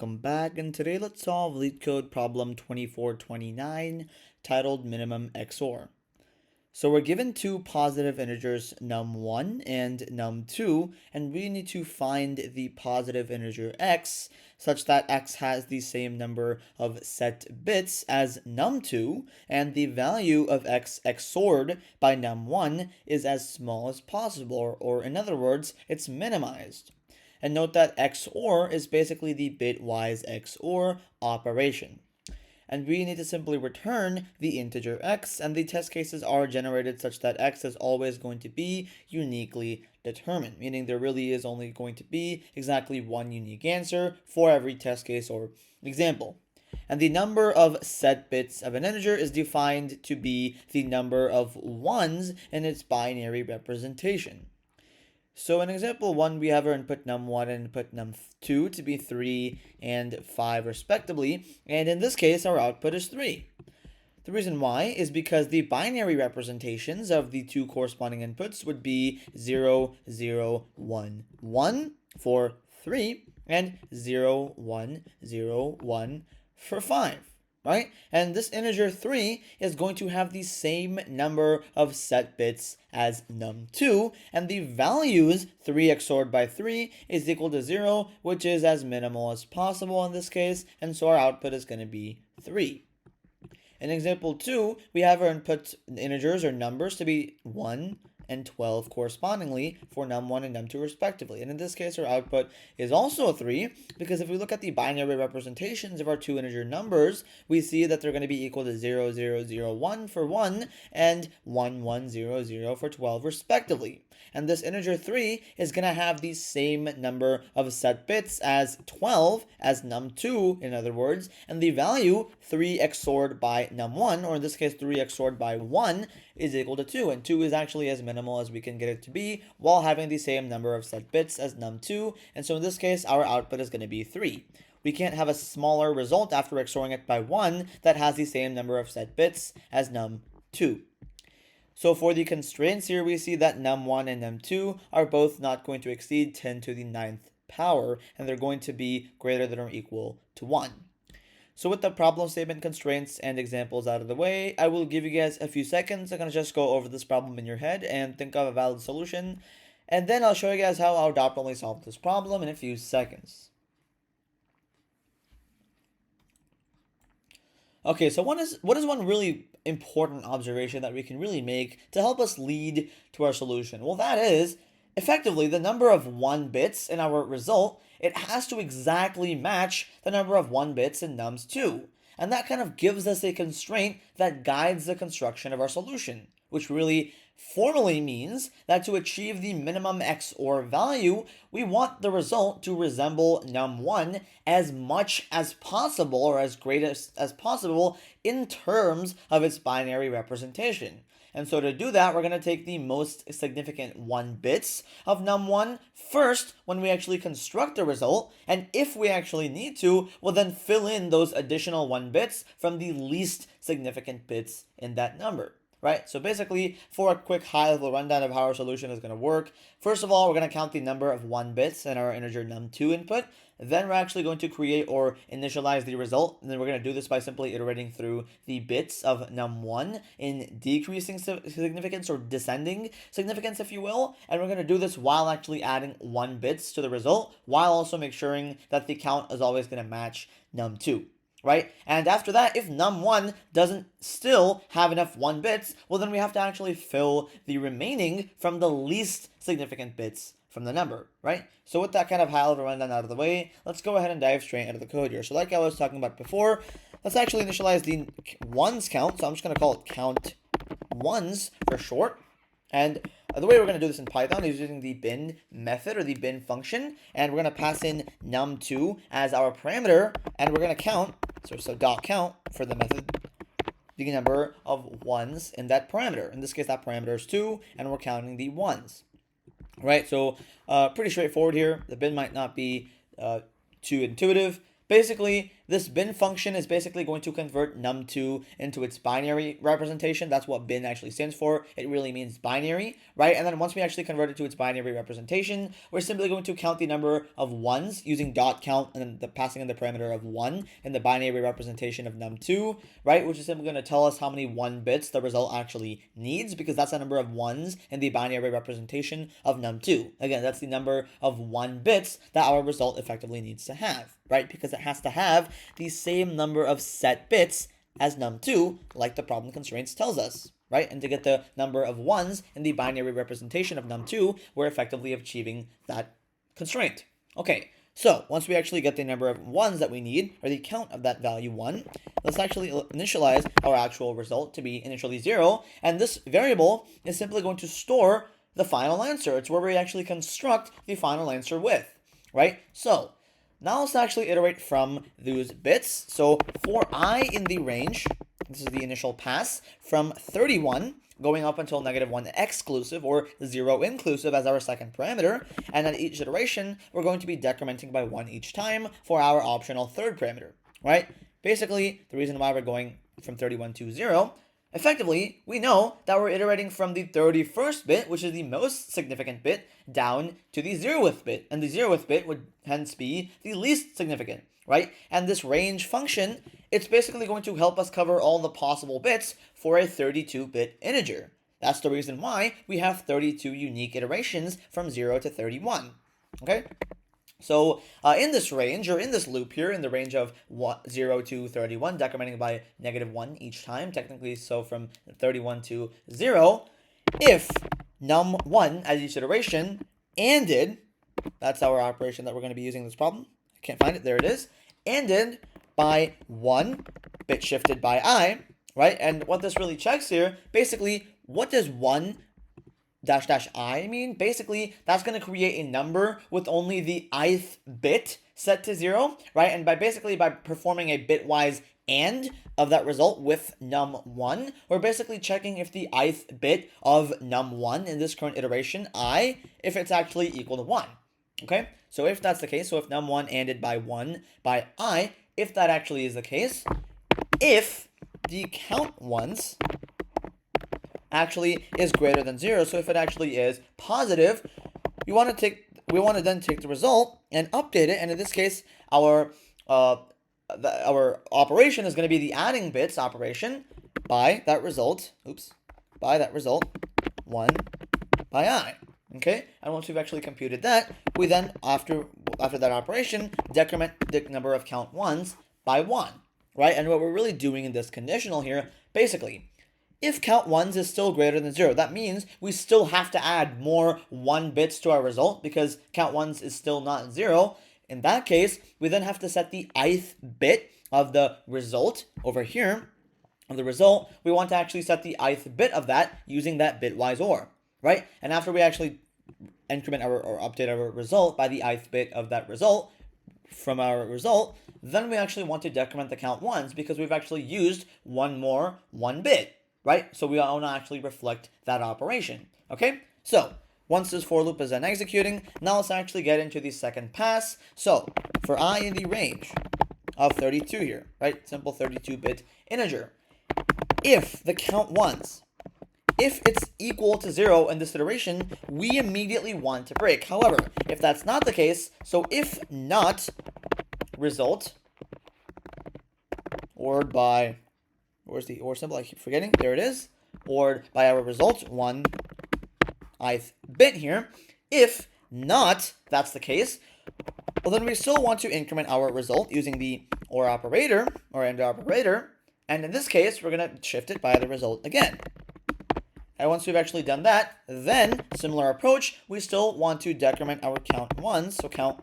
Welcome back, and today let's solve Leetcode problem 2429 titled Minimum XOR. So we're given two positive integers num1 and num2, and we need to find the positive integer x such that x has the same number of set bits as num2, and the value of x XORed by num1 is as small as possible, or in other words, it's minimized. And note that XOR is basically the bitwise XOR operation. And we need to simply return the integer x, and the test cases are generated such that x is always going to be uniquely determined, meaning there really is only going to be exactly one unique answer for every test case or example. And the number of set bits of an integer is defined to be the number of ones in its binary representation. So in example 1, we have our input num1 and input num2 to be 3 and 5 respectively, and in this case our output is 3. The reason why is because the binary representations of the two corresponding inputs would be 0, 0, 1, 1 for 3 and 0, 1, 0, 1 for 5. Right? And this integer 3 is going to have the same number of set bits as num2, and the values 3 XORed by 3 is equal to 0, which is as minimal as possible in this case, and so our output is going to be 3. In example 2, we have our input integers or numbers to be 1 and 12 correspondingly for num1 and num2 respectively. And in this case, our output is also 3, because if we look at the binary representations of our two integer numbers, we see that they're going to be equal to 0, 0, 0, 1 for 1 and 1, 1, 0, 0 for 12 respectively. And this integer 3 is going to have the same number of set bits as 12 as num2, in other words, and the value 3 XORed by num1, or in this case 3 XORed by 1, is equal to 2, and 2 is actually as minimal as we can get it to be while having the same number of set bits as num2, and so in this case our output is going to be 3. We can't have a smaller result after XORing it by 1 that has the same number of set bits as num2. So for the constraints here, we see that num1 and num2 are both not going to exceed 10 to the 9th power, and they're going to be greater than or equal to 1. So with the problem statement, constraints, and examples out of the way, I will give you guys a few seconds. I'm going to just go over this problem in your head and think of a valid solution, and then I'll show you guys how I'll optimally solve this problem in a few seconds. Okay, so what is one really important observation that we can really make to help us lead to our solution? Well, that is, effectively, the number of 1 bits in our result, it has to exactly match the number of 1 bits in nums2. And that kind of gives us a constraint that guides the construction of our solution, which really formally means that to achieve the minimum XOR value, we want the result to resemble num1 as much as possible, or as great as possible, in terms of its binary representation. And so to do that, we're going to take the most significant 1 bits of num1 first when we actually construct the result, and if we actually need to, we'll then fill in those additional 1 bits from the least significant bits in that number. Right? So basically, for a quick high-level rundown of how our solution is going to work, first of all, we're going to count the number of 1 bits in our integer num2 input. Then we're actually going to create or initialize the result, and then we're going to do this by simply iterating through the bits of num1 in decreasing significance or descending significance, if you will. And we're going to do this while actually adding 1 bits to the result, while also making sure that the count is always going to match num2. Right? And after that, if num1 doesn't still have enough 1 bits, well then we have to actually fill the remaining from the least significant bits from the number, right? So with that kind of high-level rundown out of the way, let's go ahead and dive straight into the code here. So like I was talking about before, let's actually initialize the ones count. So I'm just going to call it count ones for short. And the way we're going to do this in Python is using the bin method, or the bin function, and we're going to pass in num2 as our parameter, and we're going to count, so dot count for the method, the number of ones in that parameter. In this case, that parameter is 2, and we're counting the ones. Right, so pretty straightforward here. The bin might not be too intuitive. Basically, This bin function is basically going to convert num2 into its binary representation. That's what bin actually stands for. It really means binary, right? And then once we actually convert it to its binary representation, we're simply going to count the number of ones using dot count and then passing in the parameter of 1 in the binary representation of num2, right? Which is simply going to tell us how many 1 bits the result actually needs, because that's the number of ones in the binary representation of num2. Again, that's the number of 1 bits that our result effectively needs to have, right? Because it has to have the same number of set bits as num2, like the problem constraints tells us, right? And to get the number of ones in the binary representation of num2, we're effectively achieving that constraint. Okay, so once we actually get the number of ones that we need, or the count of that value 1, let's actually initialize our actual result to be initially 0, and this variable is simply going to store the final answer. It's where we actually construct the final answer with, right? So now let's actually iterate from those bits. So for I in the range, this is the initial pass, from 31 going up until -1 exclusive or 0 inclusive as our second parameter, and at each iteration we're going to be decrementing by 1 each time for our optional third parameter, right? Basically, the reason why we're going from 31 to 0, effectively, we know that we're iterating from the 31st bit, which is the most significant bit, down to the 0th bit, and the 0th bit would hence be the least significant, right? And this range function, it's basically going to help us cover all the possible bits for a 32-bit integer. That's the reason why we have 32 unique iterations from 0 to 31, okay? So in this range, or in this loop here, in the range of 0 to 31, decrementing by -1 each time, technically so from 31 to 0, if num1 at each iteration ANDed, that's our operation that we're going to be using in this problem. I can't find it, there it is, ANDed by 1, bit shifted by I, right? And what this really checks here, basically, what does 1 dash dash I mean? Basically, that's going to create a number with only the ith bit set to 0, right? And by performing a bitwise AND of that result with num1, we're basically checking if the ith bit of num1 in this current iteration, I, if it's actually equal to 1, okay? So if that's the case, so if num1 ANDed by 1 by I, if that actually is the case, if the count ones actually is greater than 0, so if it actually is positive, we want to then take the result and update it, and in this case, our operation is going to be the adding bits operation by that result, 1 by I. Okay, and once we've actually computed that, we then, after that operation, decrement the number of count ones by 1, right? And what we're really doing in this conditional here, basically, if count ones is still greater than 0, that means we still have to add more 1 bits to our result because count ones is still not 0. In that case, we then have to set the ith bit of the result over here, of the result. We want to actually set the ith bit of that using that bitwise OR, right? And after we actually increment or update our result by the ith bit of that result from our result, then we actually want to decrement the count ones because we've actually used one more 1 bit, right? So we want to actually reflect that operation, okay? So once this for loop is then executing, now let's actually get into the second pass. So for I in the range of 32 here, right? Simple 32-bit integer. If the count ones, if it's equal to 0 in this iteration, we immediately want to break. However, if that's not the case, so if not result, or by, where's the or symbol? I keep forgetting. There it is. Or by our result, 1 ith bit here. If not, that's the case, well, then we still want to increment our result using the OR operator, or AND operator. And in this case, we're going to shift it by the result again. And once we've actually done that, then, similar approach, we still want to decrement our count ones. So count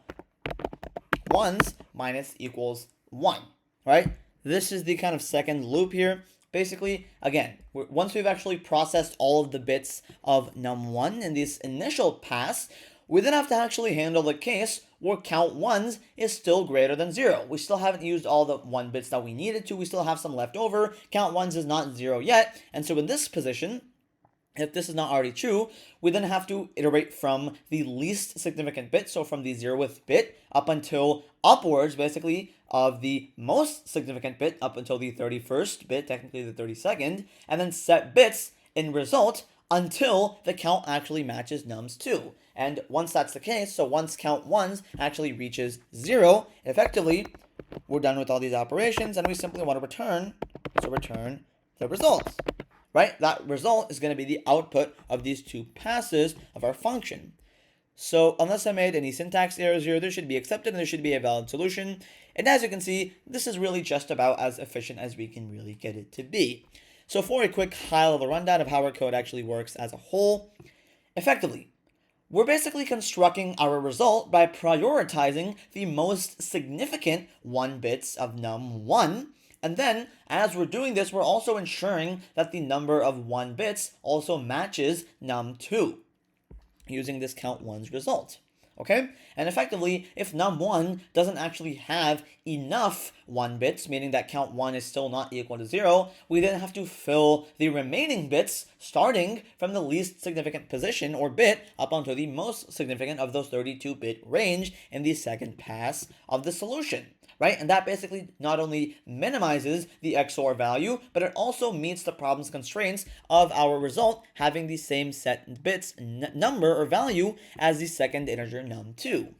ones minus equals 1, right? This is the kind of second loop here. Basically, again, once we've actually processed all of the bits of num1 in this initial pass, we then have to actually handle the case where count ones is still greater than 0. We still haven't used all the 1 bits that we needed to. We still have some left over. Count ones is not 0 yet. And so in this position, If this is not already true, we then have to iterate from the least significant bit, so from the 0th bit up until upwards, basically, of the most significant bit up until the 31st bit, technically the 32nd, and then set bits in result until the count actually matches nums2. And once that's the case, so once count 1s actually reaches 0, effectively, we're done with all these operations, and we simply want to return the results. Right? That result is going to be the output of these two passes of our function. So unless I made any syntax errors here, this should be accepted and there should be a valid solution. And as you can see, this is really just about as efficient as we can really get it to be. So for a quick high-level rundown of how our code actually works as a whole, effectively, we're basically constructing our result by prioritizing the most significant 1 bits of num1. And then, as we're doing this, we're also ensuring that the number of 1 bits also matches num2 using this count 1's result. Okay? And effectively, if num1 doesn't actually have enough 1 bits, meaning that count 1 is still not equal to 0, we then have to fill the remaining bits starting from the least significant position or bit up onto the most significant of those 32-bit range in the second pass of the solution. Right? And that basically not only minimizes the XOR value, but it also meets the problem's constraints of our result having the same set bits number or value as the second integer num2.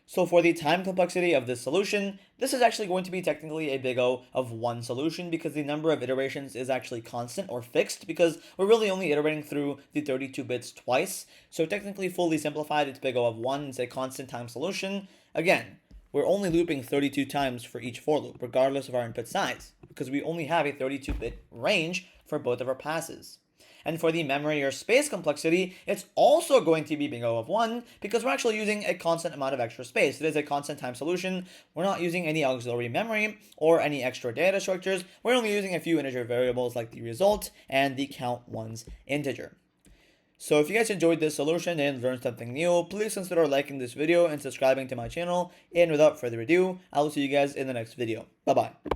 So for the time complexity of this solution, this is actually going to be technically a big O of 1 solution because the number of iterations is actually constant or fixed because we're really only iterating through the 32 bits twice. So technically fully simplified, it's big O of 1. It's a constant time solution. Again, we're only looping 32 times for each for loop, regardless of our input size, because we only have a 32-bit range for both of our passes. And for the memory or space complexity, it's also going to be big O of 1, because we're actually using a constant amount of extra space. It is a constant time solution. We're not using any auxiliary memory or any extra data structures. We're only using a few integer variables like the result and the count 1's integer. So if you guys enjoyed this solution and learned something new, please consider liking this video and subscribing to my channel. And without further ado, I will see you guys in the next video. Bye-bye.